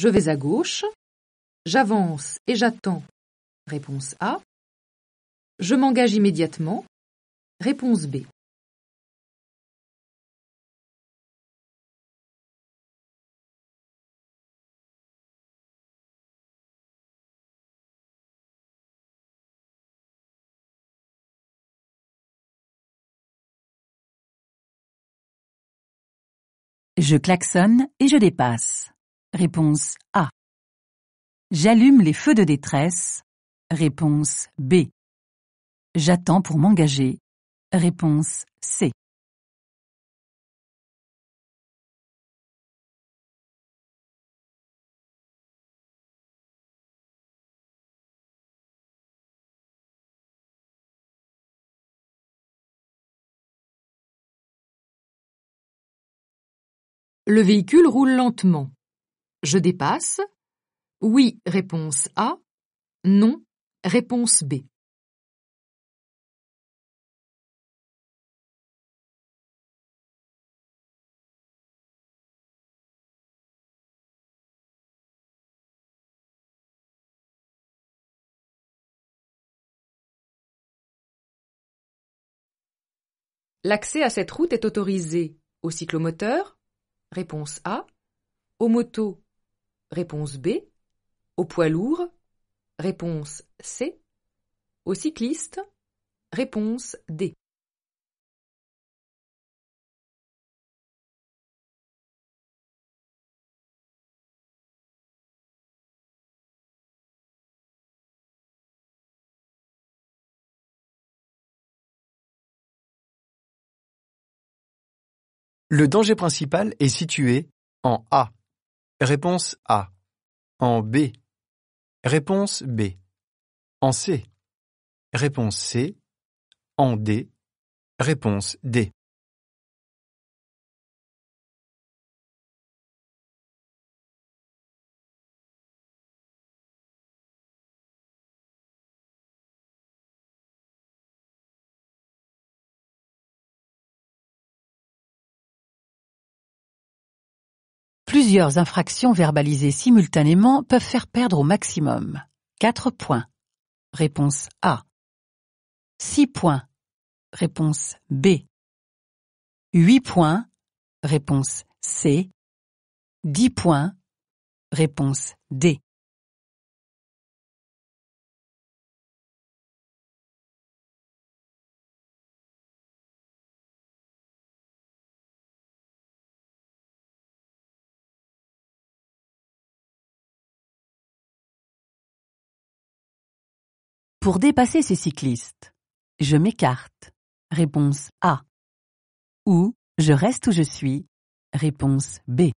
Je vais à gauche. J'avance et j'attends. Réponse A. Je m'engage immédiatement. Réponse B. Je klaxonne et je dépasse. Réponse A. J'allume les feux de détresse. Réponse B. J'attends pour m'engager. Réponse C. Le véhicule roule lentement. Je dépasse. Oui, réponse A. Non, réponse B. L'accès à cette route est autorisé aux cyclomoteurs. Réponse A. Aux motos. Réponse B. Aux poids lourds. Réponse C. Aux cyclistes. Réponse D. Le danger principal est situé en A. Réponse A. En B. Réponse B. En C. Réponse C. En D. Réponse D. Plusieurs infractions verbalisées simultanément peuvent faire perdre au maximum 4 points. Réponse A. 6 points. Réponse B. 8 points. Réponse C. 10 points. Réponse D. Pour dépasser ces cyclistes, je m'écarte. Réponse A. Ou je reste où je suis. Réponse B.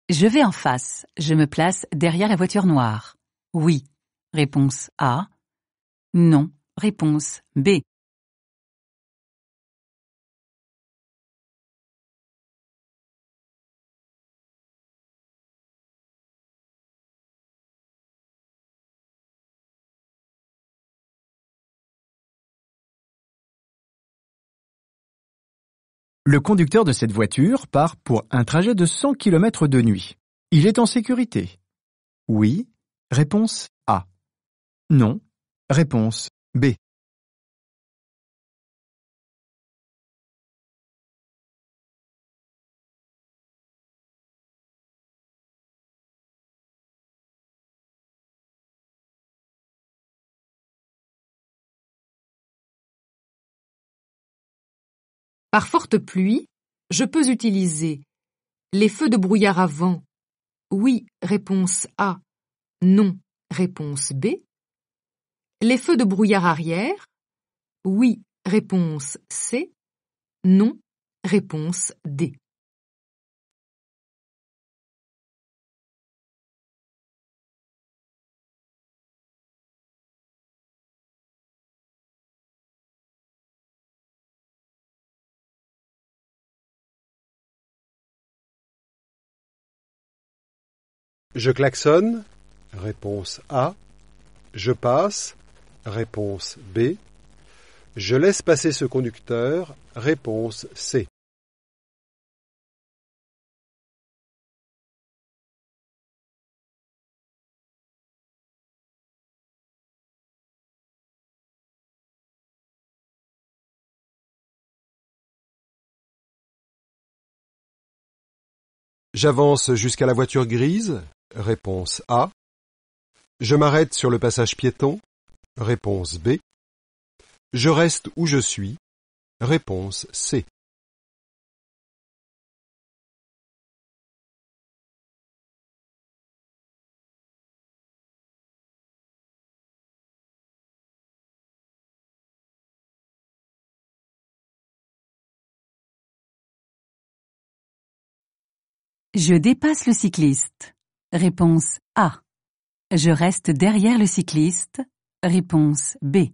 Je vais en face. Je me place derrière la voiture noire. Oui. Réponse A. Non. Réponse B. Le conducteur de cette voiture part pour un trajet de 100 km de nuit. Il est en sécurité. Oui. Réponse A. Non. Réponse B. Par forte pluie, je peux utiliser les feux de brouillard avant. Oui, réponse A. Non, réponse B. Les feux de brouillard arrière. Oui, réponse C. Non, réponse D. Je klaxonne, réponse A. Je passe, réponse B. Je laisse passer ce conducteur, réponse C. J'avance jusqu'à la voiture grise, réponse A. Je m'arrête sur le passage piéton, réponse B. Je reste où je suis, réponse C. Je dépasse le cycliste. Réponse A. Je reste derrière le cycliste. Réponse B.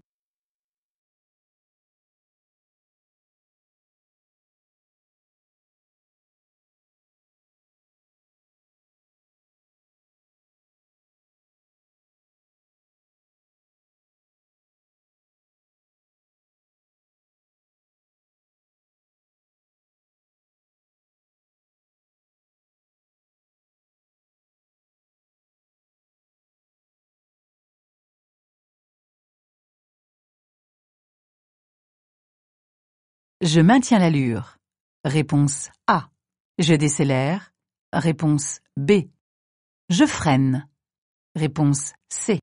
Je maintiens l'allure. Réponse A. Je décélère. Réponse B. Je freine. Réponse C.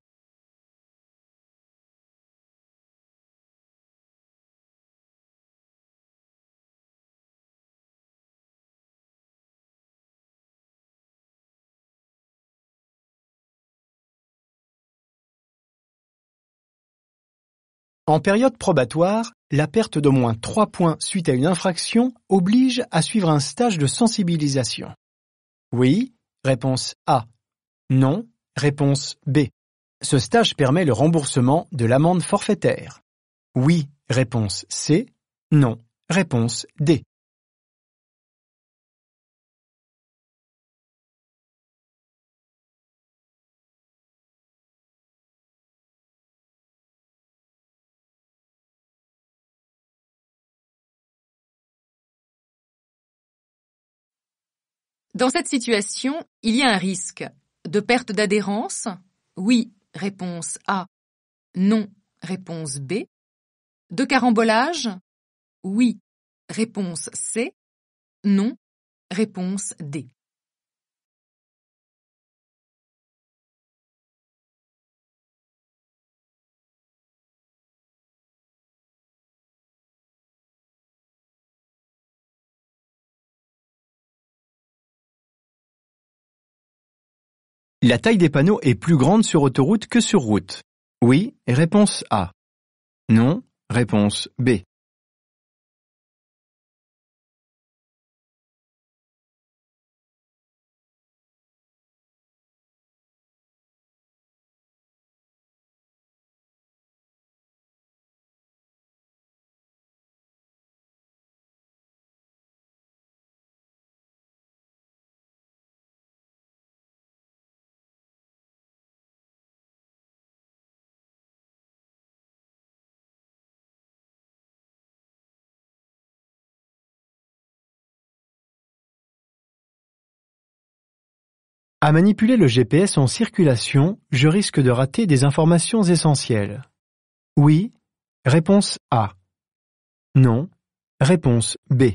En période probatoire, la perte d'au moins 3 points suite à une infraction oblige à suivre un stage de sensibilisation. Oui, réponse A. Non, réponse B. Ce stage permet le remboursement de l'amende forfaitaire. Oui, réponse C. Non, réponse D. Dans cette situation, il y a un risque de perte d'adhérence. Oui, réponse A. Non, réponse B. De carambolage. Oui, réponse C. Non, réponse D. La taille des panneaux est plus grande sur autoroute que sur route. Oui, réponse A. Non, réponse B. À manipuler le GPS en circulation, je risque de rater des informations essentielles. Oui, réponse A. Non, réponse B.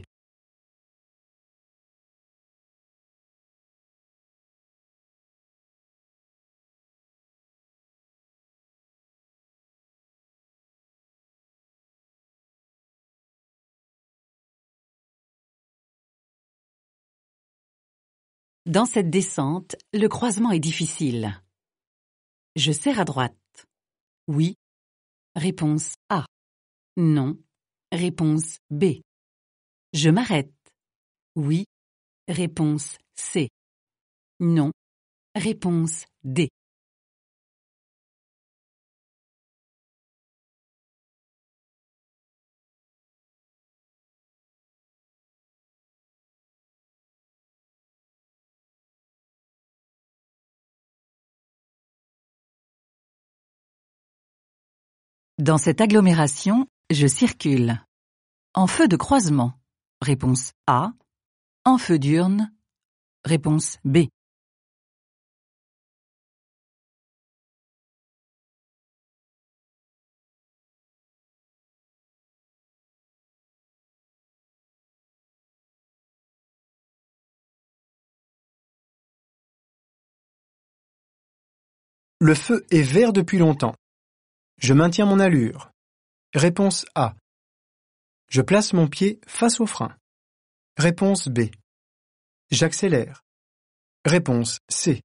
Dans cette descente, le croisement est difficile. Je serre à droite. Oui. Réponse A. Non. Réponse B. Je m'arrête. Oui. Réponse C. Non. Réponse D. Dans cette agglomération, je circule. En feu de croisement. Réponse A. En feu diurne. Réponse B. Le feu est vert depuis longtemps. Je maintiens mon allure. Réponse A. Je place mon pied face au frein. Réponse B. J'accélère. Réponse C.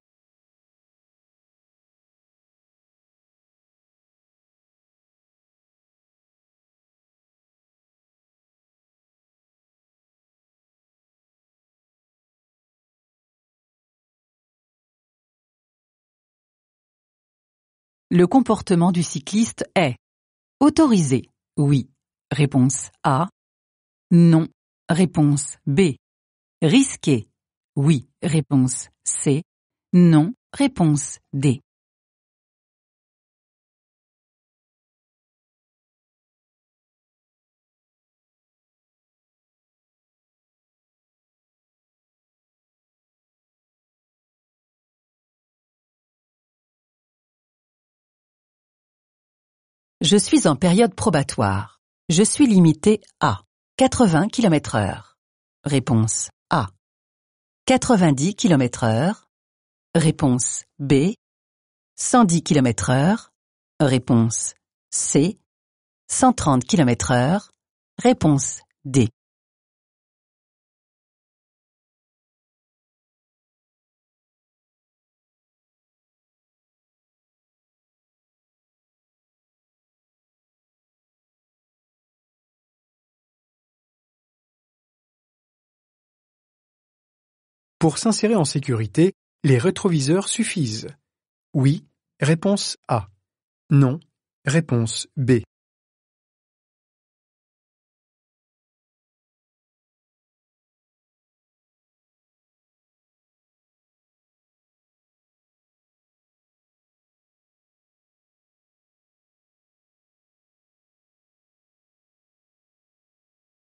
Le comportement du cycliste est autorisé. Oui. Réponse A. Non. Réponse B. Risqué. Oui. Réponse C. Non. Réponse D. Je suis en période probatoire. Je suis limité à 80 km/h. Réponse A. 90 km/h. Réponse B. 110 km/h. Réponse C. 130 km/h. Réponse D. Pour s'insérer en sécurité, les rétroviseurs suffisent. Oui. Réponse A. Non. Réponse B.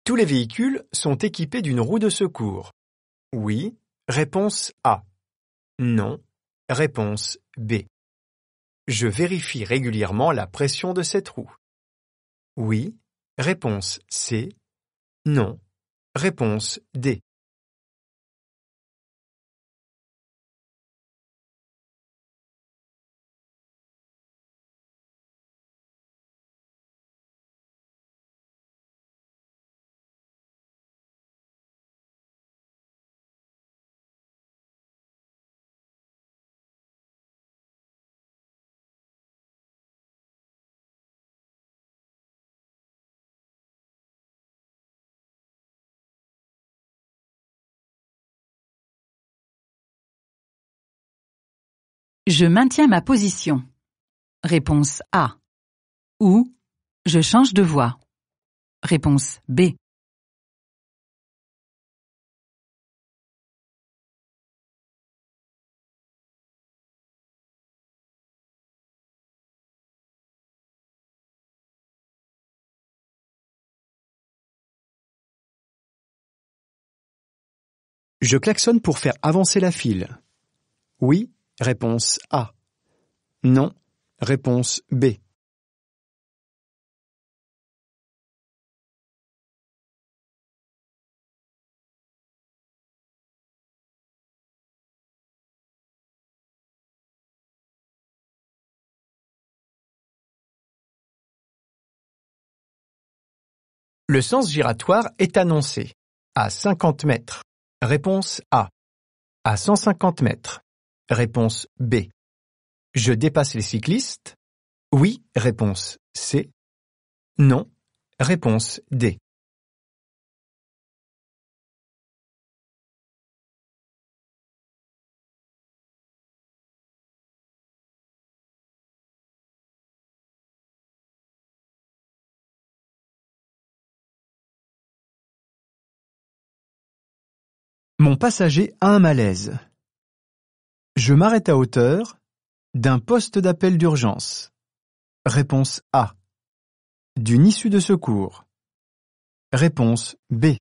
Tous les véhicules sont équipés d'une roue de secours. Oui. Réponse A. Non. Réponse B. Je vérifie régulièrement la pression de cette roue. Oui. Réponse C. Non. Réponse D. Je maintiens ma position. Réponse A. Ou je change de voie. Réponse B. Je klaxonne pour faire avancer la file. Oui. Réponse A. Non. Réponse B. Le sens giratoire est annoncé à 50 mètres. Réponse A. À 150 mètres. Réponse B. Je dépasse les cyclistes. Oui. Réponse C. Non. Réponse D. Mon passager a un malaise. Je m'arrête à hauteur d'un poste d'appel d'urgence. Réponse A. D'une issue de secours. Réponse B.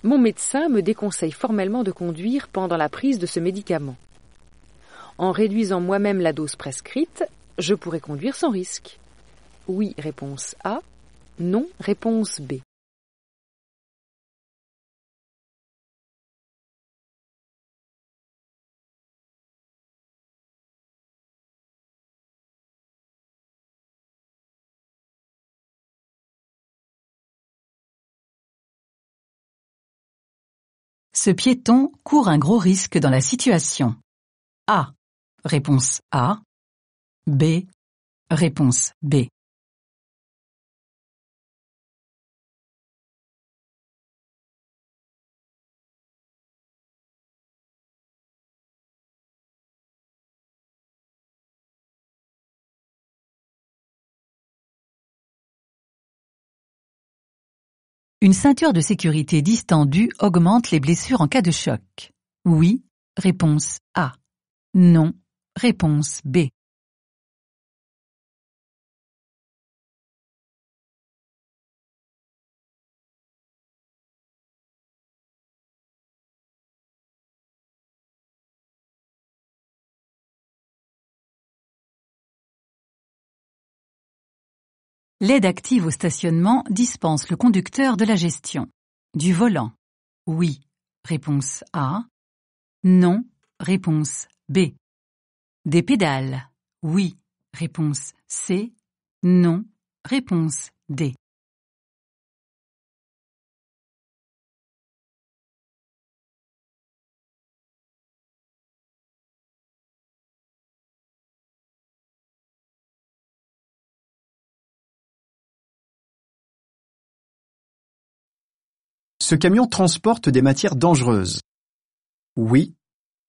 Mon médecin me déconseille formellement de conduire pendant la prise de ce médicament. En réduisant moi-même la dose prescrite, je pourrais conduire sans risque. Oui, réponse A. Non, réponse B. Ce piéton court un gros risque dans la situation. A. Réponse A. B. Réponse B. Une ceinture de sécurité distendue augmente les blessures en cas de choc. Oui. Réponse A. Non. Réponse B. L'aide active au stationnement dispense le conducteur de la gestion. Du volant. Oui. Réponse A. Non. Réponse B. Des pédales. Oui. Réponse C. Non. Réponse D. Ce camion transporte des matières dangereuses. Oui.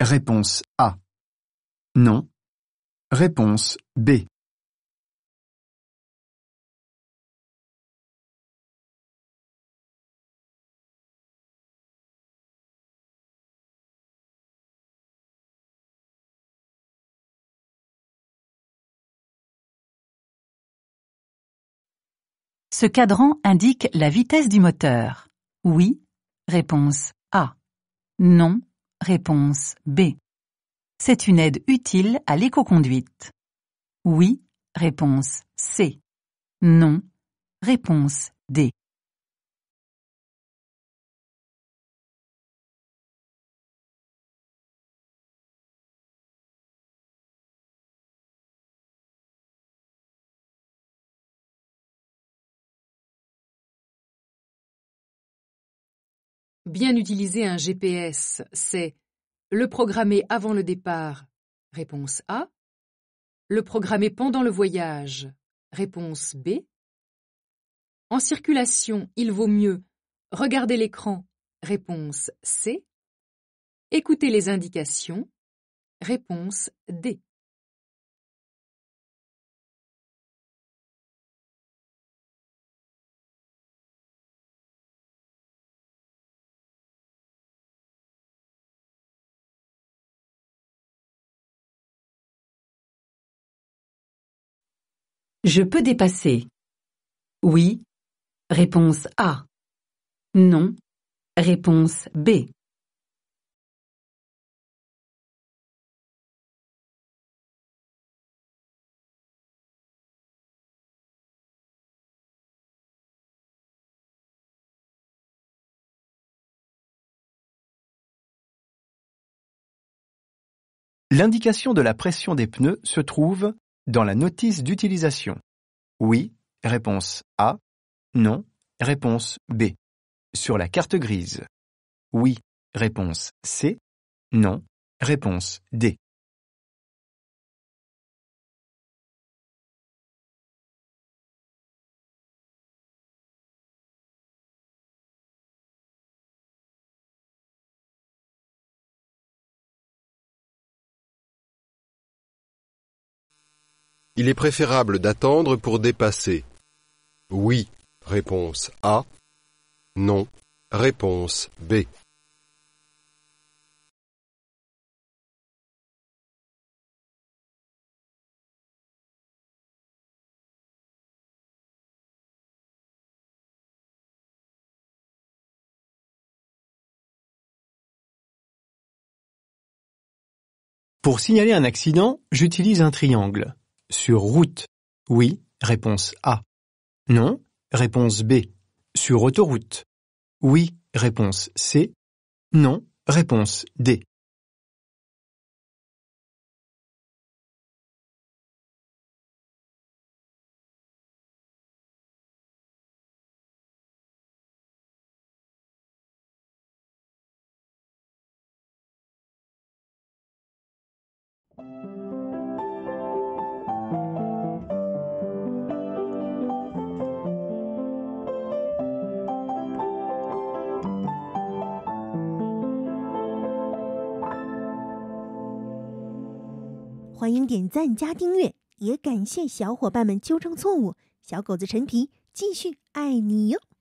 Réponse A. Non. Réponse B. Ce cadran indique la vitesse du moteur. Oui. Réponse A. Non. Réponse B. C'est une aide utile à l'écoconduite. Oui. Réponse C. Non. Réponse D. Bien utiliser un GPS, c'est le programmer avant le départ. Réponse A. Le programmer pendant le voyage. Réponse B. En circulation, il vaut mieux regarder l'écran. Réponse C. Écouter les indications. Réponse D. Je peux dépasser. Oui. Réponse A. Non. Réponse B. L'indication de la pression des pneus se trouve dans la notice d'utilisation. Oui, réponse A. Non, réponse B. Sur la carte grise. Oui, réponse C. Non, réponse D. Il est préférable d'attendre pour dépasser. Oui, réponse A. Non, réponse B. Pour signaler un accident, j'utilise un triangle. Sur route, oui, réponse A. Non, réponse B. Sur autoroute, oui, réponse C. Non, réponse D.欢迎点赞加订阅，也感谢小伙伴们纠正错误。小狗子陈皮继续爱你哟。